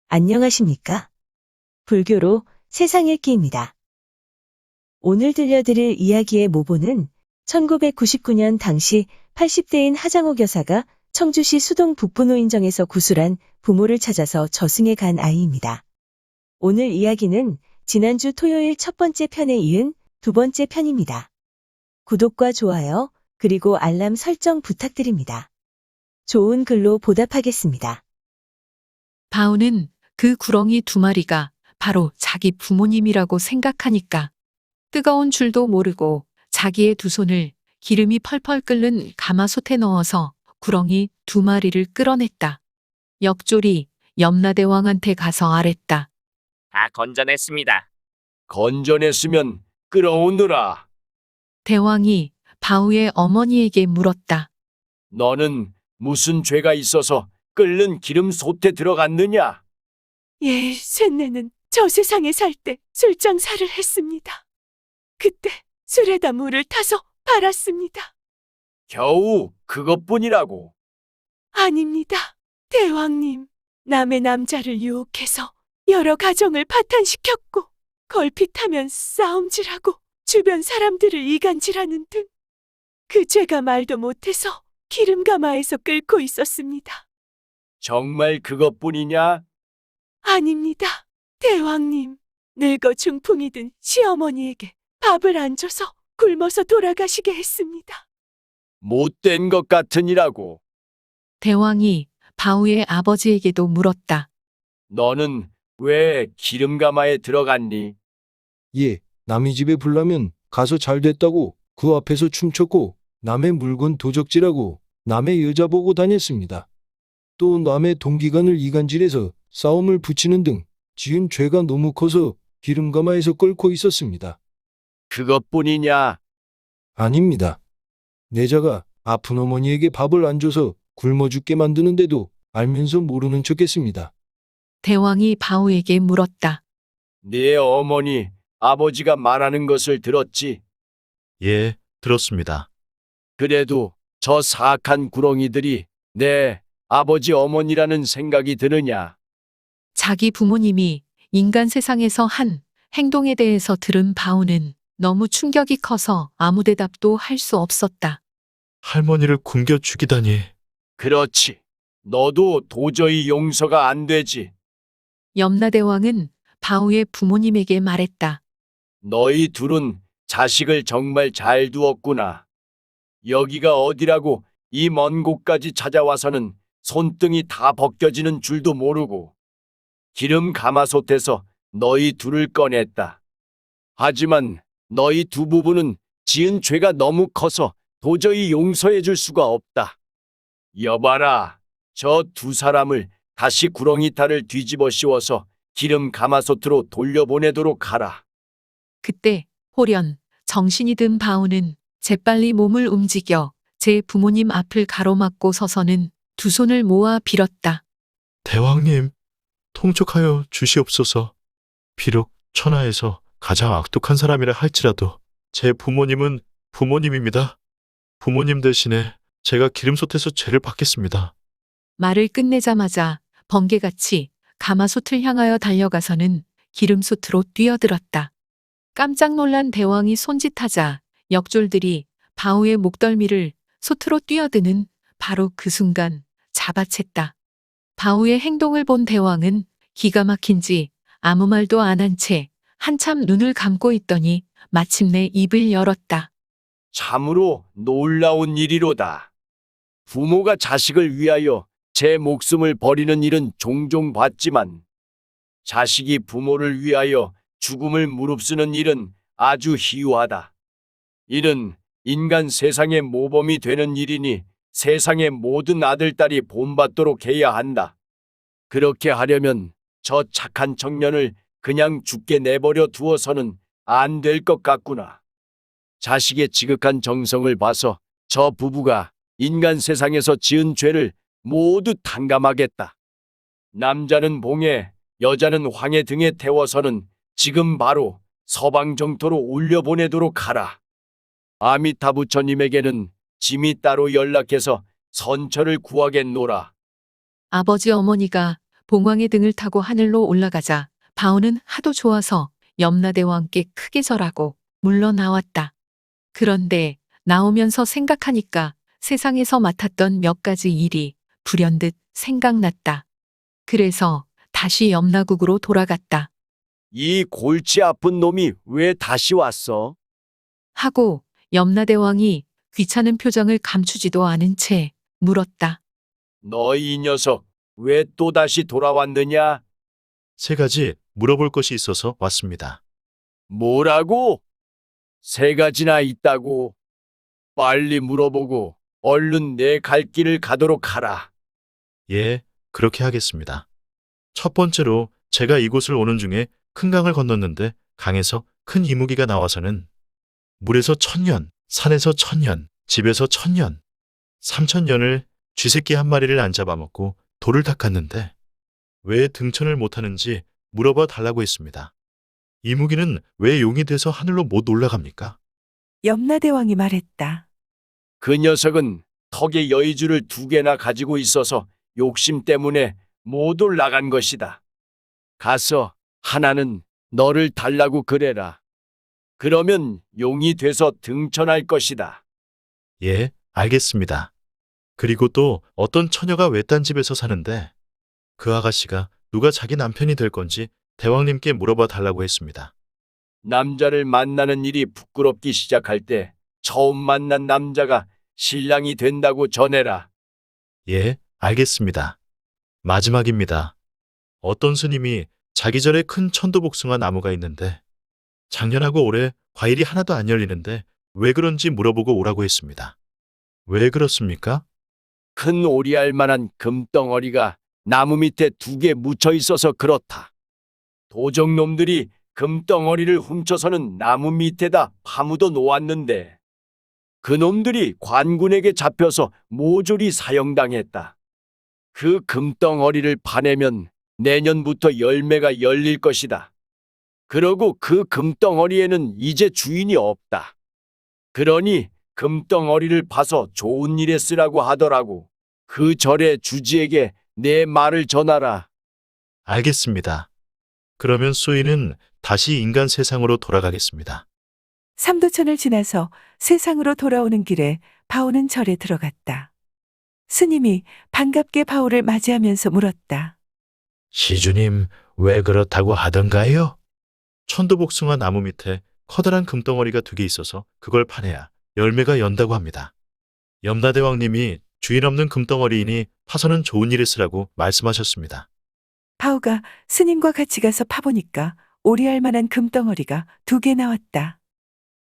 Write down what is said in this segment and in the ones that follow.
안녕하십니까? 불교로 세상 읽기입니다. 오늘 들려드릴 이야기의 모본은 1999년 당시 80대인 하장옥 여사가 청주시 수동 북부노인정에서 구술한 부모를 찾아서 저승에 간 아이입니다. 오늘 이야기는 지난주 토요일 첫 번째 편에 이은 두 번째 편입니다. 구독과 좋아요, 그리고 알람 설정 부탁드립니다. 좋은 글로 보답하겠습니다. 바우는 그 구렁이 두 마리가 바로 자기 부모님이라고 생각하니까 뜨거운 줄도 모르고 자기의 두 손을 기름이 펄펄 끓는 가마솥에 넣어서 구렁이 두 마리를 끌어냈다. 역졸이 염라대왕한테 가서 아랬다. 다 건져냈습니다. 건져냈으면 끌어오느라. 대왕이 바우의 어머니에게 물었다. 너는 무슨 죄가 있어서 끓는 기름 솥에 들어갔느냐? 예, 쇳내는 저 세상에 살 때 술장사를 했습니다. 그때 술에다 물을 타서 팔았습니다. 겨우 그것뿐이라고. 아닙니다. 대왕님, 남의 남자를 유혹해서 여러 가정을 파탄시켰고 걸핏하면 싸움질하고 주변 사람들을 이간질하는 등 그 죄가 말도 못해서 기름가마에서 끓고 있었습니다. 정말 그것뿐이냐? 아닙니다. 대왕님, 늙어 중풍이 든 시어머니에게 밥을 안 줘서 굶어서 돌아가시게 했습니다. 못된 것 같으니라고. 대왕이 바우의 아버지에게도 물었다. 너는 왜 기름가마에 들어갔니? 예, 남의 집에 불나면 가서 잘 됐다고 그 앞에서 춤췄고 남의 물건 도적질하고 남의 여자 보고 다녔습니다. 또 남의 동기간을 이간질해서 싸움을 붙이는 등 지은 죄가 너무 커서 기름가마에서 끓고 있었습니다. 그것뿐이냐? 아닙니다. 내자가 아픈 어머니에게 밥을 안 줘서 굶어 죽게 만드는데도 알면서 모르는 척했습니다. 대왕이 바우에게 물었다. 네 어머니, 아버지가 말하는 것을 들었지? 예, 들었습니다. 그래도 저 사악한 구렁이들이 내 아버지 어머니라는 생각이 드느냐? 자기 부모님이 인간 세상에서 한 행동에 대해서 들은 바우는 너무 충격이 커서 아무 대답도 할 수 없었다. 할머니를 굶겨 죽이다니. 그렇지. 너도 도저히 용서가 안 되지. 염라대왕은 바우의 부모님에게 말했다. 너희 둘은 자식을 정말 잘 두었구나. 여기가 어디라고 이 먼 곳까지 찾아와서는 손등이 다 벗겨지는 줄도 모르고 기름 가마솥에서 너희 둘을 꺼냈다. 하지만 너희 두 부부는 지은 죄가 너무 커서 도저히 용서해 줄 수가 없다. 여봐라, 저 두 사람을 다시 구렁이탈을 뒤집어 씌워서 기름 가마솥으로 돌려보내도록 하라. 그때 호련 정신이 든 바우는 재빨리 몸을 움직여 제 부모님 앞을 가로막고 서서는 두 손을 모아 빌었다. 대왕님, 통촉하여 주시옵소서. 비록 천하에서 가장 악독한 사람이라 할지라도 제 부모님은 부모님입니다. 부모님 대신에 제가 기름솥에서 죄를 받겠습니다. 말을 끝내자마자 번개같이 가마솥을 향하여 달려가서는 기름솥으로 뛰어들었다. 깜짝 놀란 대왕이 손짓하자 역졸들이 바우의 목덜미를 솥으로 뛰어드는 바로 그 순간 잡아챘다. 바우의 행동을 본 대왕은 기가 막힌지 아무 말도 안 한 채 한참 눈을 감고 있더니 마침내 입을 열었다. 참으로 놀라운 일이로다. 부모가 자식을 위하여 제 목숨을 버리는 일은 종종 봤지만 자식이 부모를 위하여 죽음을 무릅쓰는 일은 아주 희유하다. 이는 인간 세상의 모범이 되는 일이니 세상의 모든 아들딸이 본받도록 해야 한다. 그렇게 하려면 저 착한 청년을 그냥 죽게 내버려 두어서는 안 될 것 같구나. 자식의 지극한 정성을 봐서 저 부부가 인간 세상에서 지은 죄를 모두 탕감하겠다. 남자는 봉에, 여자는 황해 등에 태워서는 지금 바로 서방 정토로 올려보내도록 하라. 아미타 부처님에게는 짐이 따로 연락해서 선처를 구하겠노라. 아버지 어머니가 봉황의 등을 타고 하늘로 올라가자 바오는 하도 좋아서 염라대왕께 크게 절하고 물러나왔다. 그런데 나오면서 생각하니까 세상에서 맡았던 몇 가지 일이 불현듯 생각났다. 그래서 다시 염라국으로 돌아갔다. 이 골치 아픈 놈이 왜 다시 왔어? 하고 염라대왕이 귀찮은 표정을 감추지도 않은 채 물었다. 너 이 녀석 왜 또다시 돌아왔느냐? 세 가지 물어볼 것이 있어서 왔습니다. 뭐라고? 세 가지나 있다고? 빨리 물어보고 얼른 내 갈 길을 가도록 하라. 예, 그렇게 하겠습니다. 첫 번째로 제가 이곳을 오는 중에 큰 강을 건넜는데 강에서 큰 이무기가 나와서는 물에서 1000년, 산에서 1000년, 집에서 1000년, 3000년을 쥐새끼 한 마리를 안 잡아먹고 돌을 닦았는데 왜 등천을 못하는지 물어봐 달라고 했습니다. 이무기는 왜 용이 돼서 하늘로 못 올라갑니까? 염라대왕이 말했다. 그 녀석은 턱에 여의주를 2개나 가지고 있어서 욕심 때문에 못 올라간 것이다. 가서 하나는 너를 달라고 그래라. 그러면 용이 돼서 등천할 것이다. 예, 알겠습니다. 그리고 또 어떤 처녀가 외딴 집에서 사는데 그 아가씨가 누가 자기 남편이 될 건지 대왕님께 물어봐 달라고 했습니다. 남자를 만나는 일이 부끄럽기 시작할 때 처음 만난 남자가 신랑이 된다고 전해라. 예, 알겠습니다. 마지막입니다. 어떤 스님이 자기 절에 큰 천도복숭아 나무가 있는데 작년하고 올해 과일이 하나도 안 열리는데 왜 그런지 물어보고 오라고 했습니다. 왜 그렇습니까? 큰 오리알 만한 금덩어리가 나무 밑에 2개 묻혀 있어서 그렇다. 도적놈들이 금덩어리를 훔쳐서는 나무 밑에다 파묻어 놓았는데 그놈들이 관군에게 잡혀서 모조리 사형당했다. 그 금덩어리를 파내면 내년부터 열매가 열릴 것이다. 그러고 그 금덩어리에는 이제 주인이 없다. 그러니 금덩어리를 파서 좋은 일에 쓰라고 하더라고. 그 절의 주지에게 내 말을 전하라. 알겠습니다. 그러면 수인은 다시 인간 세상으로 돌아가겠습니다. 삼도천을 지나서 세상으로 돌아오는 길에 바오는 절에 들어갔다. 스님이 반갑게 바오를 맞이하면서 물었다. 시주님, 왜 그렇다고 하던가요? 천도복숭아 나무 밑에 커다란 금덩어리가 2개 있어서 그걸 파내야 열매가 연다고 합니다. 염라대왕님이 주인 없는 금덩어리이니 파서는 좋은 일에 쓰라고 말씀하셨습니다. 바오가 스님과 같이 가서 파보니까 오리알 만한 금덩어리가 2개 나왔다.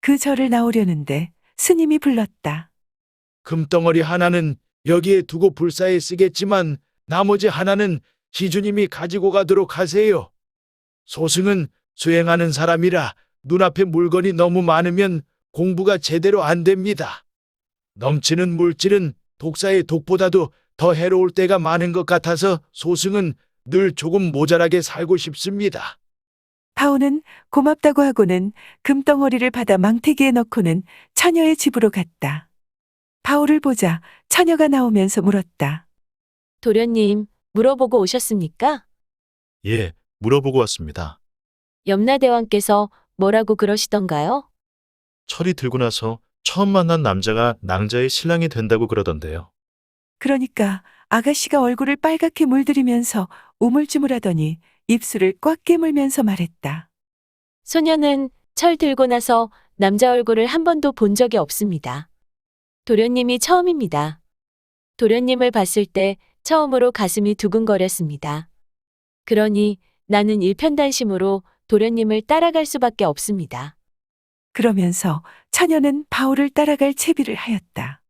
그 절을 나오려는데 스님이 불렀다. 금덩어리 하나는 여기에 두고 불사에 쓰겠지만 나머지 하나는 시주님이 가지고 가도록 하세요. 소승은 수행하는 사람이라 눈앞에 물건이 너무 많으면 공부가 제대로 안 됩니다. 넘치는 물질은 독사의 독보다도 더 해로울 때가 많은 것 같아서 소승은 늘 조금 모자라게 살고 싶습니다. 바오는 고맙다고 하고는 금덩어리를 받아 망태기에 넣고는 처녀의 집으로 갔다. 바오를 보자 처녀가 나오면서 물었다. 도련님, 물어보고 오셨습니까? 예, 물어보고 왔습니다. 염라대왕께서 뭐라고 그러시던가요? 철이 들고 나서 처음 만난 남자가 낭자의 신랑이 된다고 그러던데요. 그러니까 아가씨가 얼굴을 빨갛게 물들이면서 우물쭈물하더니 입술을 꽉 깨물면서 말했다. 소녀는 철 들고 나서 남자 얼굴을 한 번도 본 적이 없습니다. 도련님이 처음입니다. 도련님을 봤을 때 처음으로 가슴이 두근거렸습니다. 그러니 나는 일편단심으로 도련님을 따라갈 수밖에 없습니다. 그러면서 처녀는 바오를 따라갈 채비를 하였다.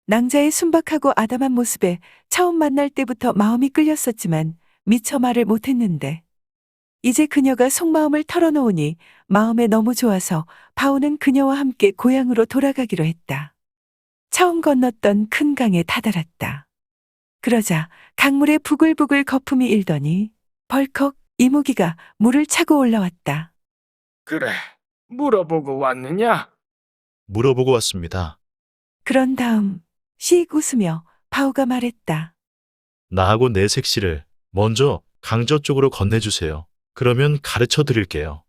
낭자의 순박하고 아담한 모습에 처음 만날 때부터 마음이 끌렸었지만 미처 말을 못했는데 이제 그녀가 속마음을 털어놓으니 마음에 너무 좋아서 바오는 그녀와 함께 고향으로 돌아가기로 했다. 처음 건넜던 큰 강에 다다랐다. 그러자 강물에 부글부글 거품이 일더니 벌컥 이무기가 물을 차고 올라왔다. 그래, 물어보고 왔느냐? 물어보고 왔습니다. 그런 다음 씩 웃으며 바오가 말했다. 나하고 내 색시를 먼저 강저 쪽으로 건네주세요. 그러면 가르쳐 드릴게요.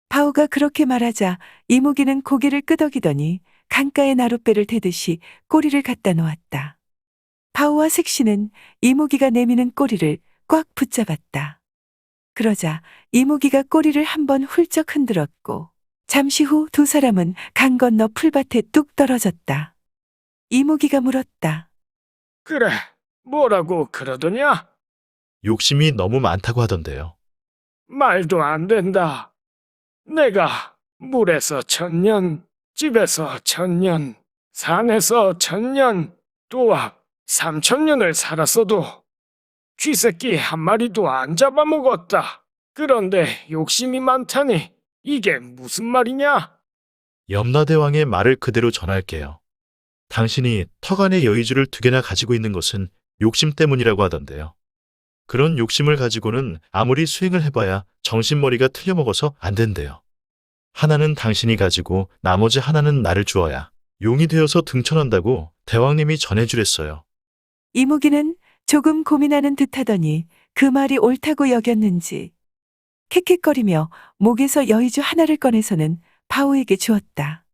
바오가 그렇게 말하자 이무기는 고개를 끄덕이더니 강가에 나룻배를 대듯이 꼬리를 갖다 놓았다. 바오와 색시는 이무기가 내미는 꼬리를 꽉 붙잡았다. 그러자 이무기가 꼬리를 한번 훌쩍 흔들었고 잠시 후 두 사람은 강 건너 풀밭에 뚝 떨어졌다. 이무기가 물었다. 그래, 뭐라고 그러더냐? 욕심이 너무 많다고 하던데요. 말도 안 된다. 내가 물에서 1000년, 집에서 1000년, 산에서 1000년, 또한 3000년을 살았어도 쥐새끼 한 마리도 안 잡아먹었다. 그런데 욕심이 많다니 이게 무슨 말이냐? 염라대왕의 말을 그대로 전할게요. 당신이 턱 안에 여의주를 2개나 가지고 있는 것은 욕심 때문이라고 하던데요. 그런 욕심을 가지고는 아무리 수행을 해봐야 정신머리가 틀려먹어서 안 된대요. 하나는 당신이 가지고 나머지 하나는 나를 주어야 용이 되어서 등천한다고 대왕님이 전해주랬어요. 이무기는 조금 고민하는 듯하더니 그 말이 옳다고 여겼는지 킥킥거리며 목에서 여의주 하나를 꺼내서는 바오에게 주었다.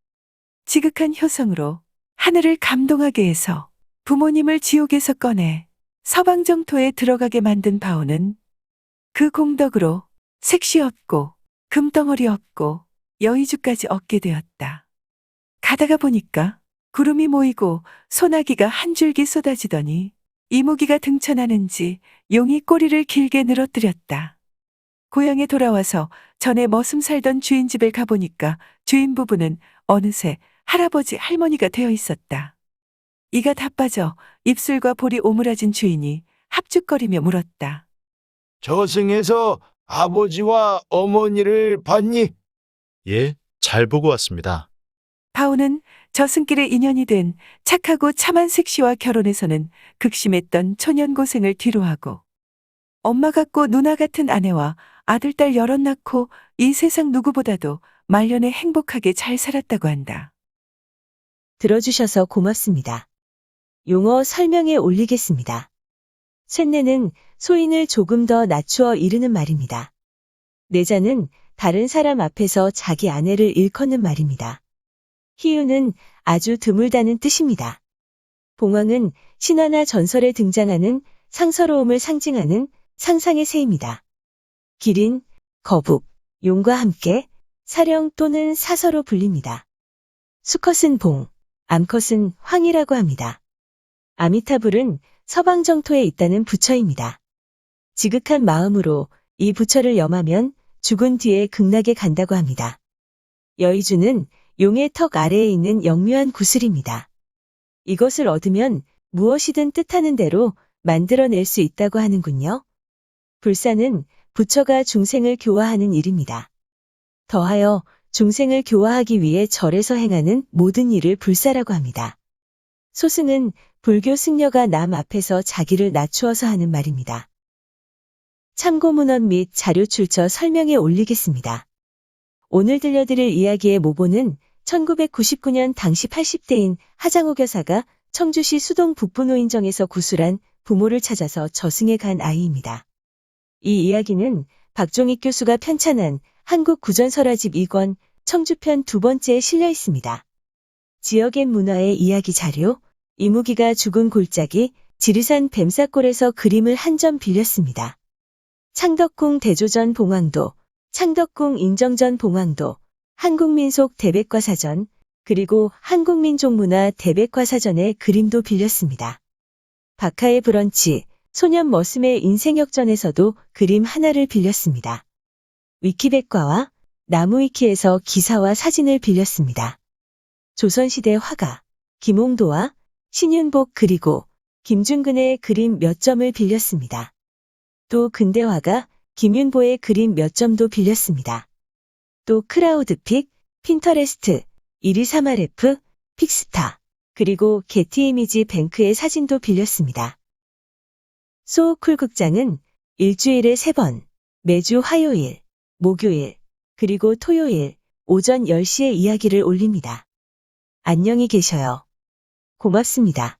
지극한 효성으로 하늘을 감동하게 해서 부모님을 지옥에서 꺼내 서방정토에 들어가게 만든 바오는 그 공덕으로 색시 없고 금덩어리 없고 여의주까지 얻게 되었다. 가다가 보니까 구름이 모이고 소나기가 한 줄기 쏟아지더니 이무기가 등천하는지 용이 꼬리를 길게 늘어뜨렸다. 고향에 돌아와서 전에 머슴 살던 주인 집에 가보니까 주인 부부는 어느새 할아버지 할머니가 되어 있었다. 이가 다 빠져 입술과 볼이 오므라진 주인이 합죽거리며 물었다. 저승에서 아버지와 어머니를 봤니? 예, 잘 보고 왔습니다. 바오는 저승길에 인연이 된 착하고 참한 색시와 결혼해서는 극심했던 초년고생을 뒤로하고 엄마 같고 누나 같은 아내와 아들, 딸 여럿 낳고 이 세상 누구보다도 말년에 행복하게 잘 살았다고 한다. 들어주셔서 고맙습니다. 용어 설명에 올리겠습니다. 쇳내는 소인을 조금 더 낮추어 이르는 말입니다. 내자는 다른 사람 앞에서 자기 아내를 일컫는 말입니다. 희유는 아주 드물다는 뜻입니다. 봉황은 신화나 전설에 등장하는 상서로움을 상징하는 상상의 새입니다. 기린, 거북, 용과 함께 사령 또는 사서로 불립니다. 수컷은 봉, 암컷은 황이라고 합니다. 아미타불은 서방정토에 있다는 부처입니다. 지극한 마음으로 이 부처를 염하면 죽은 뒤에 극락에 간다고 합니다. 여의주는 용의 턱 아래에 있는 영묘한 구슬입니다. 이것을 얻으면 무엇이든 뜻하는 대로 만들어낼 수 있다고 하는군요. 불사는 부처가 중생을 교화하는 일입니다. 더하여 중생을 교화하기 위해 절에서 행하는 모든 일을 불사라고 합니다. 소승은 불교 승려가 남 앞에서 자기를 낮추어서 하는 말입니다. 참고 문헌 및 자료 출처 설명에 올리겠습니다. 오늘 들려드릴 이야기의 모본은 1999년 당시 80대인 하장옥 여사가 청주시 수동 북부 노인정에서 구술한 부모를 찾아서 저승에 간 아이입니다. 이 이야기는 박종익 교수가 편찬한 한국구전설화집 2권 청주편 2번째에 실려 있습니다. 지역의 문화의 이야기 자료, 이무기가 죽은 골짜기, 지리산 뱀사골에서 그림을 한 점 빌렸습니다. 창덕궁 대조전 봉황도, 창덕궁 인정전 봉황도, 한국민속 대백과사전, 그리고 한국민족문화 대백과사전의 그림도 빌렸습니다. 박하의 브런치, 소년 머슴의 인생역전에서도 그림 하나를 빌렸습니다. 위키백과와 나무위키에서 기사와 사진을 빌렸습니다. 조선시대 화가, 김홍도와 신윤복 그리고 김준근의 그림 몇 점을 빌렸습니다. 또 근대화가 김윤보의 그림 몇 점도 빌렸습니다. 또 크라우드픽, 핀터레스트, 이리사마레프, 픽스타, 그리고 게티이미지 뱅크의 사진도 빌렸습니다. 소쿨 극장은 일주일에 3번, 매주 화요일, 목요일, 그리고 토요일, 오전 10시에 이야기를 올립니다. 안녕히 계셔요. 고맙습니다.